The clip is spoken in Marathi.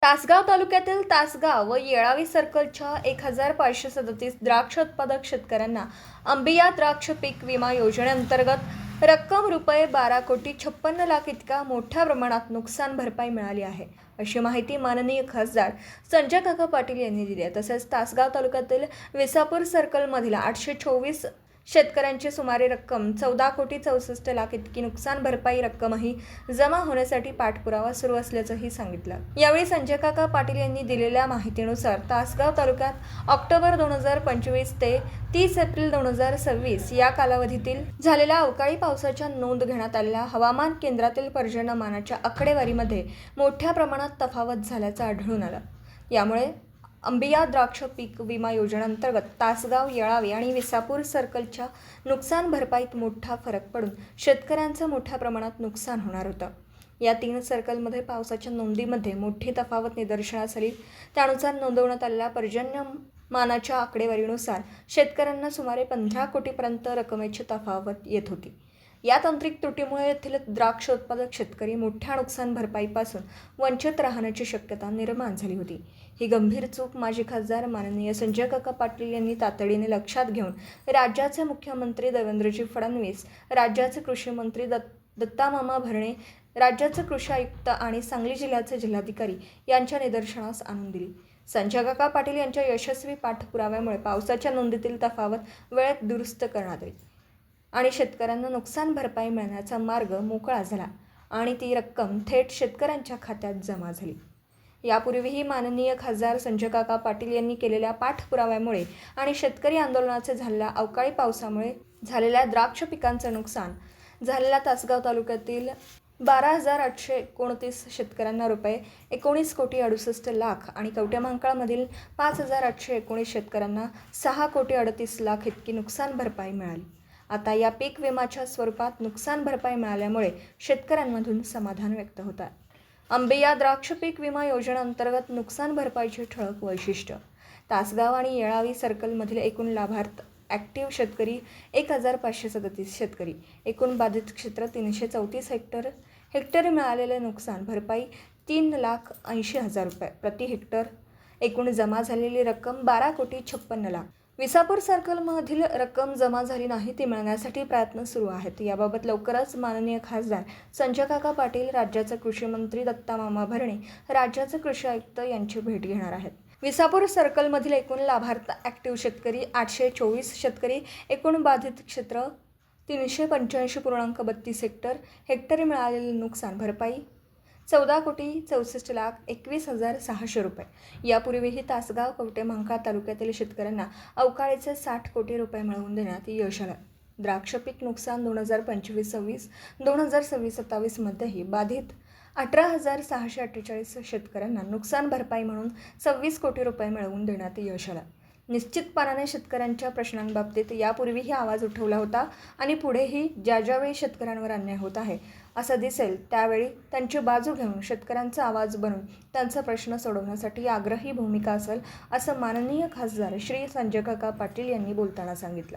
तासगाव तालुक्यातील तासगाव व येळावी सर्कलच्या 1537 द्राक्ष उत्पादक शेतकऱ्यांना अंबिया द्राक्ष पीक विमा योजनेअंतर्गत रक्कम ₹12,56,00,000 इतका मोठ्या प्रमाणात नुकसान भरपाई मिळाली आहे, अशी माहिती माननीय खासदार संजय काका पाटील यांनी दिली आहे। तसेच तासगाव तालुक्यातील विसापूर सर्कलमधील 824 शेतकऱ्यांची सुमारे रक्कम 14,64,00,000 इतकी नुकसान भरपाई रक्कमही जमा होण्यासाठी पाठपुरावा सुरू असल्याचंही सांगितलं। यावेळी संजय काका पाटील यांनी दिलेल्या माहितीनुसार तासगाव तालुक्यात ऑक्टोबर 2025 ते 30 एप्रिल 2026 या कालावधीतील झालेल्या अवकाळी पावसाच्या नोंद घेण्यात आलेल्या हवामान केंद्रातील पर्जन्यमानाच्या आकडेवारीमध्ये मोठ्या प्रमाणात तफावत झाल्याचं आढळून आलं। यामुळे अंबिया द्राक्ष पीक विमा योजनेअंतर्गत तासगाव, येळावी आणि विसापूर सर्कलच्या नुकसान भरपाईत मोठा फरक पडून शेतकऱ्यांचं मोठ्या प्रमाणात नुकसान होणार होतं। या 3 सर्कलमध्ये पावसाच्या नोंदीमध्ये मोठी तफावत निदर्शनास आली। त्यानुसार नोंदवण्यात आलेल्या पर्जन्यमानाच्या आकडेवारीनुसार शेतकऱ्यांना सुमारे 15 कोटीपर्यंत रकमेची तफावत येत होती। या तांत्रिक त्रुटीमुळे येथील द्राक्ष उत्पादक शेतकरी मोठ्या नुकसान भरपाईपासून वंचित राहण्याची शक्यता निर्माण झाली होती। ही गंभीर चूक माजी खासदार माननीय संजय काका पाटील यांनी तातडीने लक्षात घेऊन राज्याचे मुख्यमंत्री देवेंद्रजी फडणवीस, राज्याचे कृषी मंत्री दत्तामामा भरणे, राज्याचे कृषी आयुक्त आणि सांगली जिल्ह्याचे जिल्हाधिकारी यांच्या निदर्शनास आणून दिली। संजय काका पाटील यांच्या यशस्वी पाठपुराव्यामुळे पावसाच्या नोंदीतील तफावत वेळेत दुरुस्त करण्यात आली आणि शेतकऱ्यांना नुकसान भरपाई मिळण्याचा मार्ग मोकळा झाला आणि ती रक्कम थेट शेतकऱ्यांच्या खात्यात जमा झाली। यापूर्वीही माननीय खासदार संजय काका पाटील यांनी केलेल्या पाठपुराव्यामुळे आणि शेतकरी आंदोलनाचे झालेल्या अवकाळी पावसामुळे झालेल्या द्राक्ष पिकांचे नुकसान झालेल्या तासगाव तालुक्यातील 12,829 शेतकऱ्यांना ₹19,68,00,000 आणि कवठेमहांकाळमधील 5,819 शेतकऱ्यांना ₹6,38,00,000 इतकी नुकसान भरपाई मिळाली। आता या पीक विम्याच्या स्वरूपात नुकसान भरपाई मिळाल्यामुळे शेतकऱ्यांमधून समाधान व्यक्त होत आहे। अंबिया द्राक्ष पीक विमा योजनेअंतर्गत नुकसान भरपाईचे ठळक वैशिष्ट्य। तासगाव आणि येळावी सर्कलमधील एकूण लाभार्थ ॲक्टिव्ह शेतकरी 1537 शेतकरी, एकूण बाधित क्षेत्र 334 हेक्टर, हेक्टरी मिळालेले नुकसान भरपाई ₹3,80,000 प्रति हेक्टर, एकूण जमा झालेली रक्कम 12,56,00,000। विसापूर सर्कलमधील रक्कम जमा झाली नाही ती मिळण्यासाठी प्रयत्न सुरू आहेत। याबाबत लवकरच माननीय खासदार संजय काका पाटील, राज्याचे कृषी मंत्री दत्तामामा भरणे, राज्याचे कृषी आयुक्त यांची भेट घेणार आहेत। विसापूर सर्कलमधील एकूण लाभार्थ ॲक्टिव्ह शेतकरी 824 शेतकरी, एकूण बाधित क्षेत्र 385.32 हेक्टर, हेक्टरी मिळालेले नुकसान भरपाई ₹14,64,21,600। यापूर्वीही तासगाव, कवठेमहांकाळ तालुक्यातील शेतकऱ्यांना अवकाळीचे ₹60 कोटी मिळवून देण्यात यश आलं। द्राक्ष पीक नुकसान 2025-26, 2026-27 मध्येही बाधित 18,648 शेतकऱ्यांना नुकसान भरपाई म्हणून ₹26 कोटी मिळवून देण्यात यश आलं। निश्चितपणाने शेतकऱ्यांच्या प्रश्नांबाबतीत यापूर्वीही आवाज उठवला होता आणि पुढेही ज्यावेळी शेतकऱ्यांवर अन्याय होत आहे असं दिसेल त्यावेळी त्यांची बाजू घेऊन शेतकऱ्यांचा आवाज बनून त्यांचा प्रश्न सोडवण्यासाठी आग्रही भूमिका असेल, असं माननीय खासदार श्री संजय काका पाटील यांनी बोलताना सांगितलं।